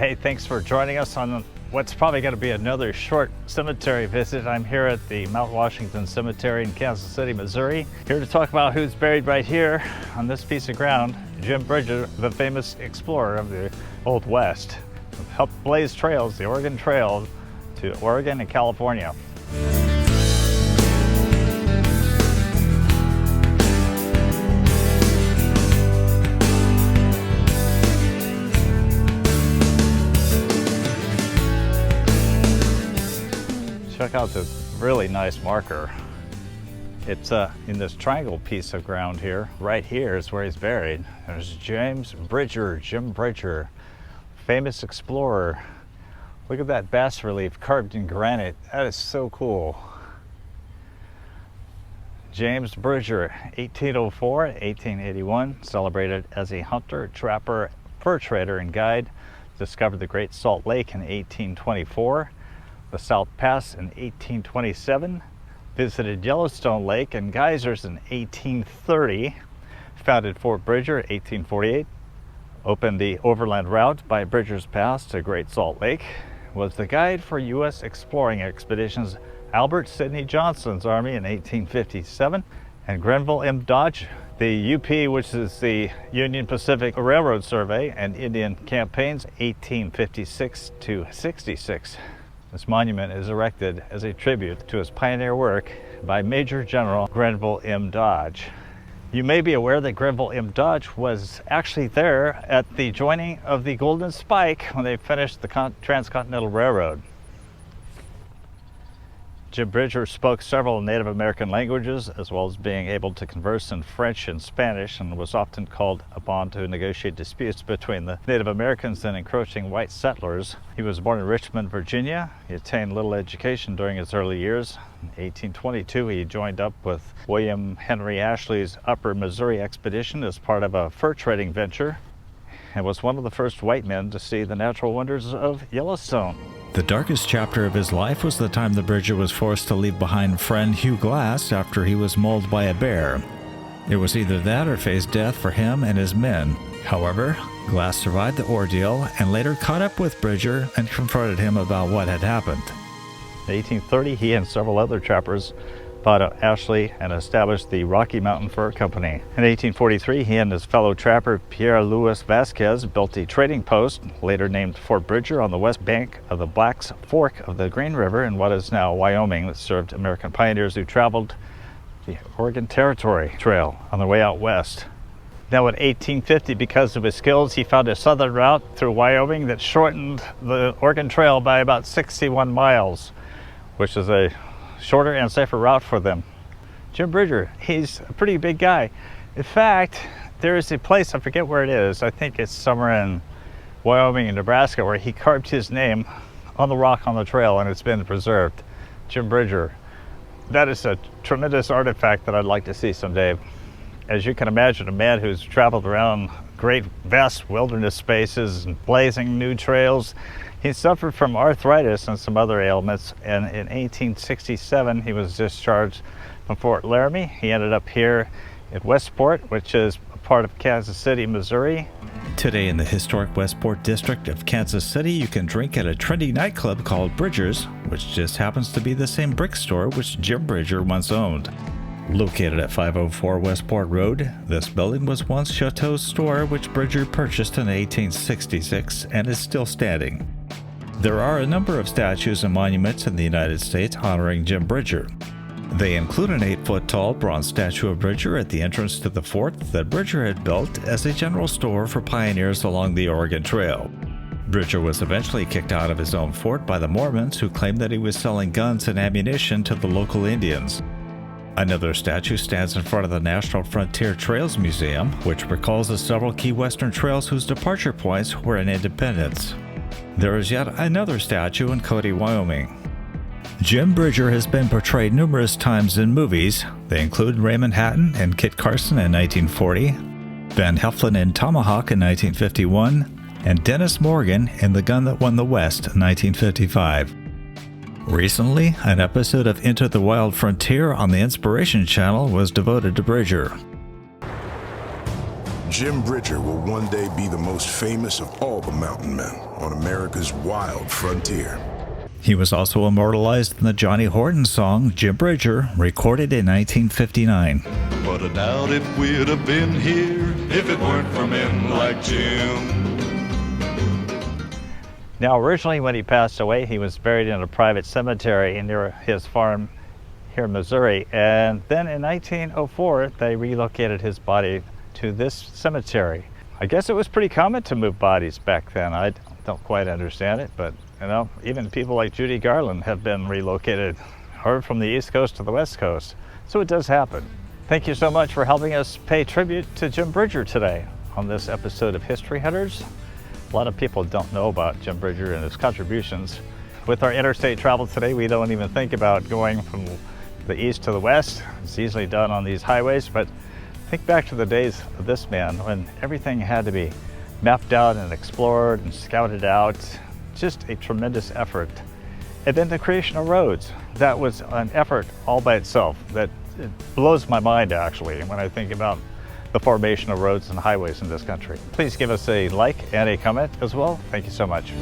Hey, thanks for joining us on what's probably going to be another short cemetery visit. I'm here at the Mount Washington Cemetery in Kansas City, Missouri, here to talk about who's buried right here on this piece of ground. Jim Bridger, the famous explorer of the Old West, helped blaze trails, the Oregon Trail, to Oregon and California. Check out this really nice marker. It's in this triangle piece of ground here. Right here is where he's buried. There's James Bridger, Jim Bridger, famous explorer. Look at that bas relief carved in granite. That is so cool. James Bridger, 1804 to 1881, celebrated as a hunter, trapper, fur trader, and guide. Discovered the Great Salt Lake in 1824. The South Pass in 1827, visited Yellowstone Lake and geysers in 1830, founded Fort Bridger in 1848, opened the overland route by Bridger's Pass to Great Salt Lake, was the guide for U.S. exploring expeditions Albert Sidney Johnson's Army in 1857, and Grenville M. Dodge, the UP, which is the Union Pacific Railroad Survey and Indian Campaigns, 1856 to 66. This monument is erected as a tribute to his pioneer work by Major General Grenville M. Dodge. You may be aware that Grenville M. Dodge was actually there at the joining of the Golden Spike when they finished the Transcontinental Railroad. Jim Bridger spoke several Native American languages, as well as being able to converse in French and Spanish, and was often called upon to negotiate disputes between the Native Americans and encroaching white settlers. He was born in Richmond, Virginia. He attained little education during his early years. In 1822, he joined up with William Henry Ashley's Upper Missouri expedition as part of a fur trading venture, and was one of the first white men to see the natural wonders of Yellowstone. The darkest chapter of his life was the time the Bridger was forced to leave behind friend Hugh Glass after he was mauled by a bear. It was either that or face death for him and his men. However, Glass survived the ordeal and later caught up with Bridger and confronted him about what had happened. In 1830, he and several other trappers fought at Ashley and established the Rocky Mountain Fur Company. In 1843, he and his fellow trapper Pierre Louis Vasquez built a trading post, later named Fort Bridger, on the west bank of the Black's Fork of the Green River in what is now Wyoming, that served American pioneers who traveled the Oregon Territory Trail on their way out west. Now in 1850, because of his skills, he found a southern route through Wyoming that shortened the Oregon Trail by about 61 miles, which is a shorter and safer route for them. Jim Bridger, he's a pretty big guy. In fact, there is a place, I forget where it is, I think it's somewhere in Wyoming and Nebraska, where he carved his name on the rock on the trail, and it's been preserved. Jim Bridger. That is a tremendous artifact that I'd like to see someday. As you can imagine, a man who's traveled around great vast wilderness spaces and blazing new trails. He suffered from arthritis and some other ailments, and in 1867 he was discharged from Fort Laramie. He ended up here at Westport, which is a part of Kansas City, Missouri. Today in the historic Westport district of Kansas City, you can drink at a trendy nightclub called Bridger's, which just happens to be the same brick store which Jim Bridger once owned. Located at 504 Westport Road, this building was once Chateau's store, which Bridger purchased in 1866 and is still standing. There are a number of statues and monuments in the United States honoring Jim Bridger. They include an 8-foot-tall bronze statue of Bridger at the entrance to the fort that Bridger had built as a general store for pioneers along the Oregon Trail. Bridger was eventually kicked out of his own fort by the Mormons, who claimed that he was selling guns and ammunition to the local Indians. Another statue stands in front of the National Frontier Trails Museum, which recalls the several key Western trails whose departure points were in Independence. There is yet another statue in Cody, Wyoming. Jim Bridger has been portrayed numerous times in movies. They include Raymond Hatton and Kit Carson in 1940, Van Heflin in Tomahawk in 1951, and Dennis Morgan in The Gun That Won the West in 1955. Recently, an episode of Into the Wild Frontier on the Inspiration Channel was devoted to Bridger. Jim Bridger will one day be the most famous of all the mountain men on America's wild frontier. He was also immortalized in the Johnny Horton song Jim Bridger, recorded in 1959. But I doubt if we'd have been here if it weren't for men like Jim. Now, originally when he passed away, he was buried in a private cemetery near his farm here in Missouri. And then in 1904, they relocated his body to this cemetery. I guess it was pretty common to move bodies back then. I don't quite understand it, but you know, even people like Judy Garland have been relocated, or from the East Coast to the West Coast. So it does happen. Thank you so much for helping us pay tribute to Jim Bridger today on this episode of History Hunters. A lot of people don't know about Jim Bridger and his contributions. With our interstate travel today, we don't even think about going from the east to the west. It's easily done on these highways, but think back to the days of this man when everything had to be mapped out and explored and scouted out. Just a tremendous effort. And then the creation of roads. That was an effort all by itself. That it blows my mind, actually, when I think about the formation of roads and highways in this country. Please give us a like and a comment as well. Thank you so much.